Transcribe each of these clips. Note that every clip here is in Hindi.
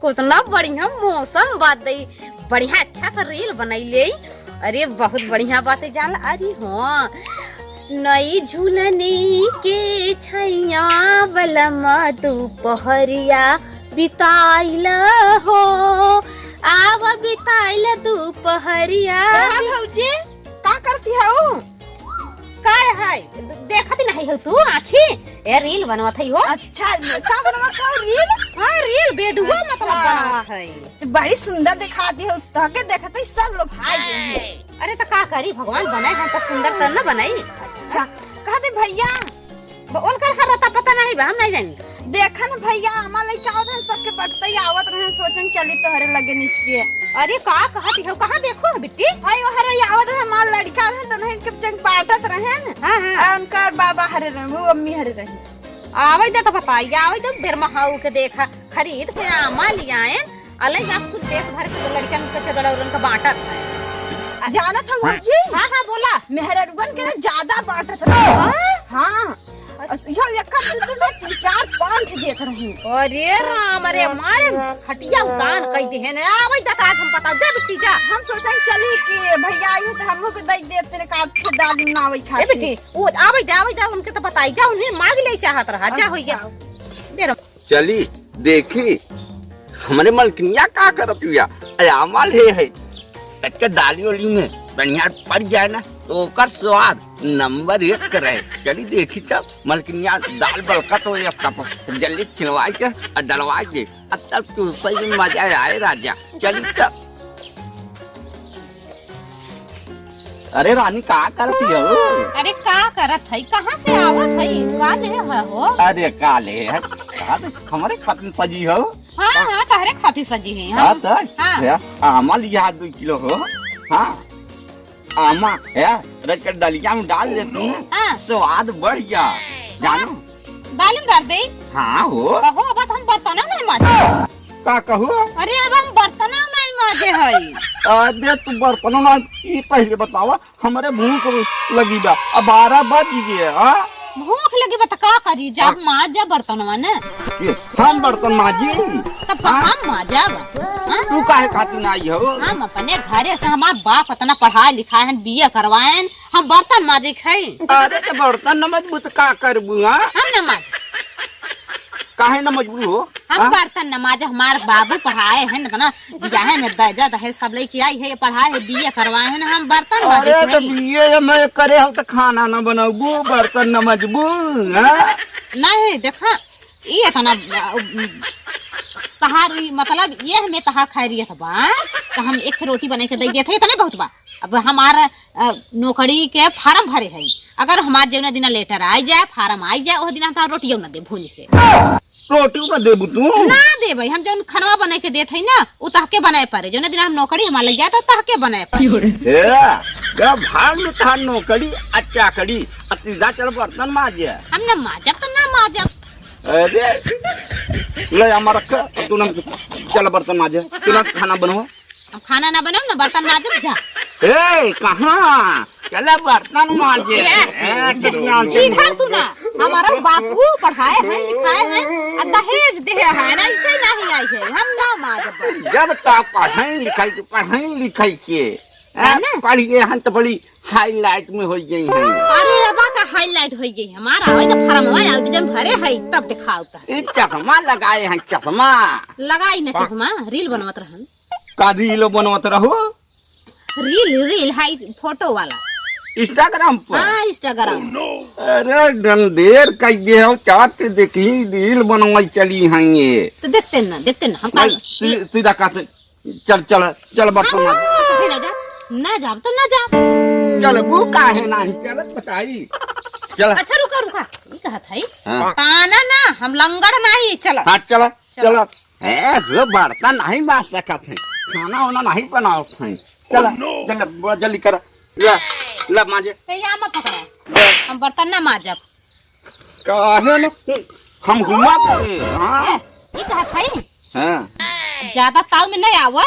कितना बढ़िया मौसम बात दई, बढ़िया अच्छा सा रील बनैले। अरे बहुत बढ़िया बात है जान। अरे हाँ, नई झूलनी के छैया बलमा दोपहरिया बिताइल हो, आव बिताइल दोपहरिया। भौजी का करती हो? काय है देखती नहीं हो तू आखी? ए रील बनवत है हो। अच्छा का बनवत हो रील? हाँ रील बेडुआ मतलब बनवत है। बड़ी सुंदर दिखाती है, उसके देखते सब लोग भाई गए। अरे तो का करी, भगवान बनाए हम तो सुंदर तर न बनाई। अच्छा कहते भैया उनका हरता पता नहीं बा, हम नहीं जानी। देखा ना भैया हमारे लड़का आवत सबके बढ़ते ही आवत रहे, सोचन चली तोहरे लगे निचके। अरे का कहती हो, कहाँ देखो बिट्टी? भाई हरे आवत रहे, हमार लड़का रहे दोनों के चंग पाटत रहे न। हां उनका बाबा हरे रहे, वो अम्मी हरे रहे। आवे दे तो बताई, आवे दे बेरमहाऊ के देखा खरीद के आमा लिया है। अलग आप कुछ देख भर के लड़कन के चगड़ौरन का बांटत है। जाना था भौजी? हां बोला। मेहररुगन के ज्यादा बांटत रहे। हां यो एक दो तीन चार पांच देत रहे। अरे राम, अरे मारे खटिया उतान कह दे है। आवे दे आज हम बता दे बिट्टी जा। हम सोचन चली कि भैया आई तो हमहु के दई देते ने काट के दाग ना आवे खा। ए बिट्टी वो आवे जा उनके तो बताई जा, उन्हें मांग ले चाहत रहा जा हो गया। बेर चली देखी हमारे मलकनिया का करत हुआ अयामल है कच्चा दाली वाली में बढ़िया पड़ जाए ना तो ओकर स्वाद नंबर 1 करे। चली देखी तब मलकनिया दाल बलका तो जल्दी छिलवाई के और डलवाई के तब तो सही में मजा आए राजा। चली तब। अरे रानी का करती हो? अरे का करत है, कहाँ से आवत है? का ले हो? अरे का ले है हमारे खातिर सजी हो। हाँ तहरे खातिर सजी है हाँ हम। तो आमा लिया 2 किलो हो। हाँ आमा है रच कर दलिया में डाल देती हूँ, स्वाद बढ़ जा जानो। दाल में डाल दे। हाँ हो कहो अब हम बर्तन नहीं माजे। का कहो? अरे अब हम बर्तन नहीं माजे है। अरे तू बर्तनों ना ये पहले बतावा, हमारे भूख लगी बा, अब 12 बज गए। हाँ भूख लगी बता का करी, जब माजा बर्तनवा ने हम बर्तन माजी तब का हम माजा। तू काहे खाती ना आई हो? हम अपने घरे से हमार बाप इतना पढ़ाए लिखाए हैं, बीए करवाए, हम बर्तन माजे खाई। अरे तो बर्तन न मजबूत का करबू? हम न माज काहे न मजबूत हो? हम बर्तन न माजे, हमार बाबू पढ़ाए हैं ना बियाहे में दर्जा है सब लड़की आई है पढ़ाए है बीए करवाए हैं, हम बर्तन माजे अरे तो खाई। बीए मैं करे हम तो खाना न बनाबू, बर्तन न मजबू। नहीं देखा ये इतना तहारी मतलब ये हमें तहा खाई रही था तो हम एक रोटी बना के दे दिए थे, इतने बहुत बा। अब हमारा नौकरी के फार्म भरे है, अगर हमारे जौना दिन लेटर आई जाए फार्म आई जाए उस दिन हम रोटियों न दे भूल के। रोटी का देबू तू? ना देबे, हम जौन खाना बना के देत है ना उ तहके बनाए पड़े, जौना दिन हम नौकरी हमारे लग जाए तो तहके बनाए पड़े। जब भाग में था नौकरी अच्छा करी सीधा चल बर्तन माजे। हम न माजब तो ना माजब। अरे ले हमारा तू न चल बर्तन माजे, तू न खाना बनाओ। हम खाना ना बनाओ ना बर्तन माजब जा। ए कहाँ चला बर्तन माजे? इधर सुना, हमारा बापू पढ़ाए हैं लिखाए हैं और दहेज दे है ना, ऐसे नहीं आई है, हम ना माजब। जब तक पढ़ाई लिखाई के पढ़िए हम तो बड़ी हाईलाइट में हो गई है। अरे रबा का हाईलाइट हो गई हमारा, वही तो फार्म आया जब घरे है तब दिखाता है। चश्मा लगाए हैं, चश्मा लगाई ना चश्मा, रील बनवत रहन। का रील बनवत रहो? रील हाई फोटो वाला इंस्टाग्राम पर। हाँ इंस्टाग्राम। अरे देर कई दे हो चाट देखी रील बनवाई चली हैं ये तो देखते ना हम सीधा कहते चल चल चल बर्तन माज। ना जाब तो ना जाब, चल वो काहे ना चलत बताई चल। अच्छा रुका ये कहा था ताना ना हम लंगड़ नहीं चल। हाँ चल चल ए बर्तन नहीं माज सकत है, खाना वाना नहीं बनाओ है। चल चल बड़ा जल्दी कर ले माजे। या मत पकड़ा, हम बर्तन ना माजब। काहे न हम घुमा के। हां ये कहा था हां ज्यादा ताव में नहीं आवा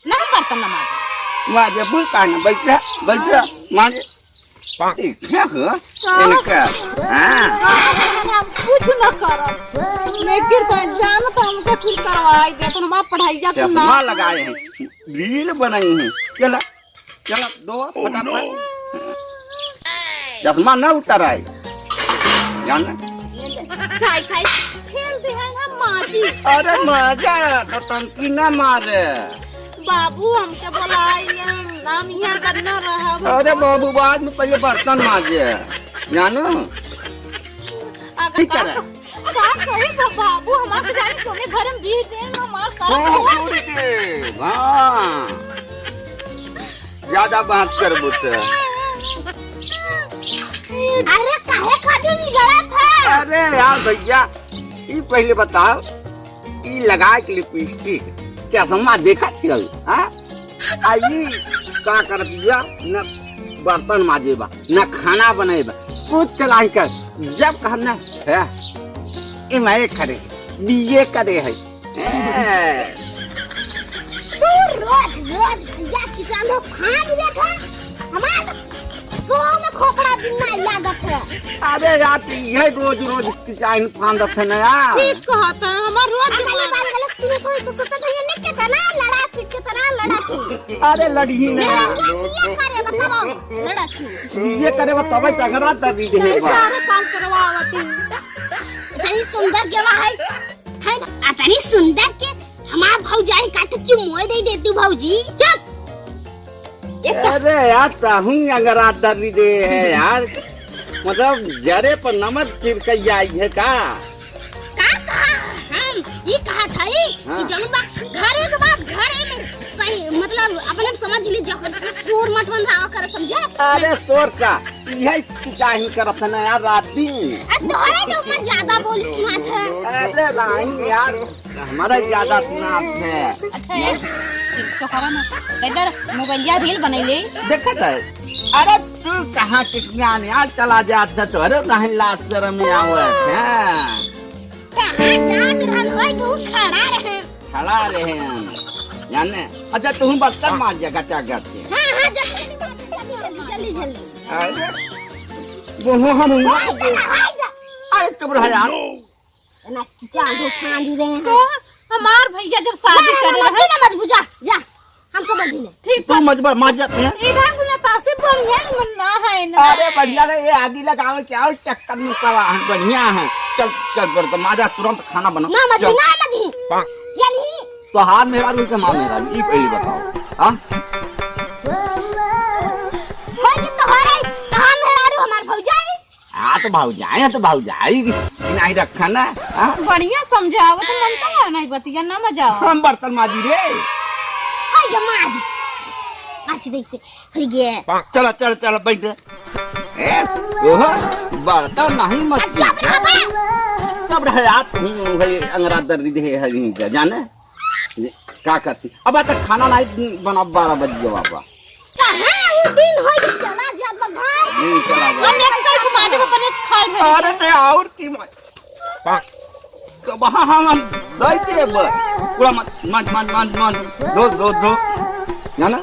ना, हम बर्तन ना माजब। माजे बुल काहे बैठ माजे क्या हो इनका हाँ कुछ न करब लेकिन तो जान तो हमके कुछ करवाई दे तो हम पढ़ाई जा तू ना चश्मा लगाए हैं रील बनाई हैं चला चला दो फटाफट चश्मा न उतर आए जाना खाई खाई खेल दे है हम माजी अरे मजा तो टंकी न मारे बाबू हमके बुलाई हम यहाँ करना रहा अरे बाबू बाद में पहले बर्तन माजे जानो ठीक है का कहे तो बाबू हमारे जाने तुम्हें घर में भी दे हमार सारा हाँ ज्यादा बात कर बुत अरे काहे खाती गलत है अरे यार भैया ये पहले बताओ ये लगा के लिपस्टिक क्या समा देखा चल हाँ आई का कर दिया न बर्तन माजेबा न खाना बनेबा कुछ चला कर जब कहना है ये मैं करे बीए करे है तू रोज रोज भैया किसानों खान देखा हमारा सो में खोपड़ा बिना लागत है अरे यार ये रोज रोज किसान फांद है ना यार ठीक कहता है हमार रोज बात गलत सुने कोई तो सोचता है ये कितना लड़ा फिर कितना लड़ा छी अरे लड़ी ने ये करे बताओ लड़ा छी ये करे बतावे तगड़ा तभी दे सारे काम करवावती इतनी सुंदर केवा है ना इतनी सुंदर के हमार भौजाई काट चुमोय दे तू भौजी चुप अरे यार ताहूं अगर आप दर्री दे है यार मतलब जरे पर नमक चिरकई आई है का हम ये कहा था कि जनबा घरे के बाद घरे में सही मतलब अपने समझ लीजिए शोर मत बंधा कर समझे अरे शोर का यही चाहिए करत है ना यार रात दिन तोरे तो मैं ज्यादा बोल सुनात है अरे नहीं यार हमारा ज्यादा सुनात है अच्छा है छोकरा ना इधर मोबाइलिया रील बनैले देखत है अरे तू कहाँ टिकना ने आज चला जाता तो अरे नहीं लाश शर्म में आवत है कहां जात रहन होय तू खड़ा रहे जाने अच्छा तू बर्तन मार जगह चागत के हां जल्दी अरे वो हम अरे चुप रह यार ना चांदो खांदी दे तो हमार भैया जब शादी करे रहे ना मत बुझा जा हम समझ ले ठीक तू मजबर मज इधर सुना तासे बढ़िया मन्ना है ना अरे बढ़िया रे ये आदि लगाओ क्या चक्कर में सवा बढ़िया है चल चल कर तो माजा तुरंत खाना बनाओ ना मत चली तो हाथ मेरा रूल के मां मेरा ये पहले बताओ हां होय कि तोहरे कहां मेरा रू हमार भौजाई हाँ तो भाऊजाई नहीं रखा ना बढ़िया समझाओ तो मनता है नहीं बतिया ना मजा हम बर्तन माजी रे हाय ये माजी देख से हो गया चलो चलो चलो बैठ ए ओह बर्तन नहीं मत कब रहे यार तुम भाई अंगरा दर्द दे है जाने क्या करती अब तक खाना नहीं बना 12 बज गया बाबा कहां वो दिन हो चला जा बधाई नहीं चला जा हम एक कल घुमा दे अपने खाई भर अरे ते और की तो वहां हम दई दे पूरा मन दो जाना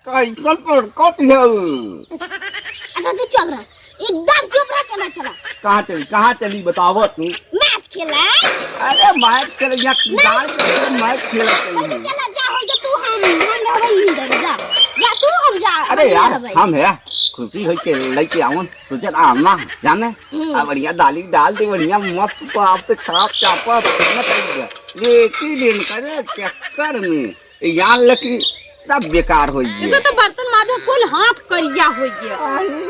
काई कल पर कॉपी है अच्छा तो चल रहा एकदम चुप रह चला कहाँ चली बताओ तू मैच खेला अरे मैच खेले या मैच खेले चला जा हो जा तू हम रही इधर जा या तू हम जा अरे यार हम है खुशी हो के लेके आवन तुझे आमा जाने आ बढ़िया दाली डाल दे बढ़िया मस्त पाप तो खाप चापा कितना चाहिए लेकिन दिन करे चक्कर में यार लकी सब बेकार हो गया ये तो बर्तन माजो कुल हाथ करिया हो गया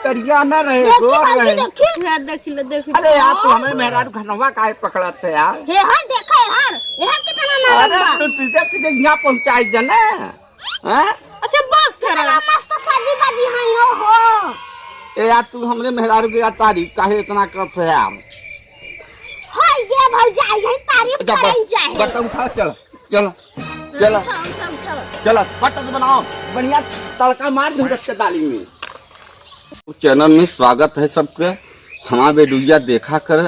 करिया ना रहे रोड रहे देख अरे यार तू हमें मेहरारू खनवा काहे पकड़ते यार हे हां देखा यार ये कितना ना अरे तू तुझे यहाँ पहुंचाई देना हैं अच्छा बस कर मस्त साजी बाजी हां हो ए यार तू हमरे मेहरारू की तारीफ काहे इतना करत है यार हाय ये भौजाई है तारीफ करनी चाहिए बर्तन उठा चल चलो बर्तन बनाओ बढ़िया तड़का मार दो रख के दाली में चैनल में स्वागत है सबके हमारे वीडियो देखा कर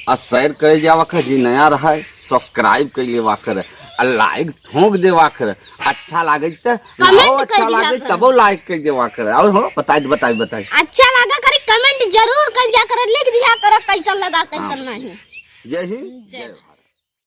और शेयर कर जावा कर जी नया रहा है सब्सक्राइब कर लेवा कर लाइक ठोक देवा कर। अच्छा लागे तो कमेंट लाओ, कर अच्छा दिया लागे कर। तबो लाइक कर देवा कर। और हो बताई बताई अच्छा लगा करे कमेंट जरूर कर दिया कर, लिख दिया कर कैसा लगा कैसा नहीं। जय हिंद जय जय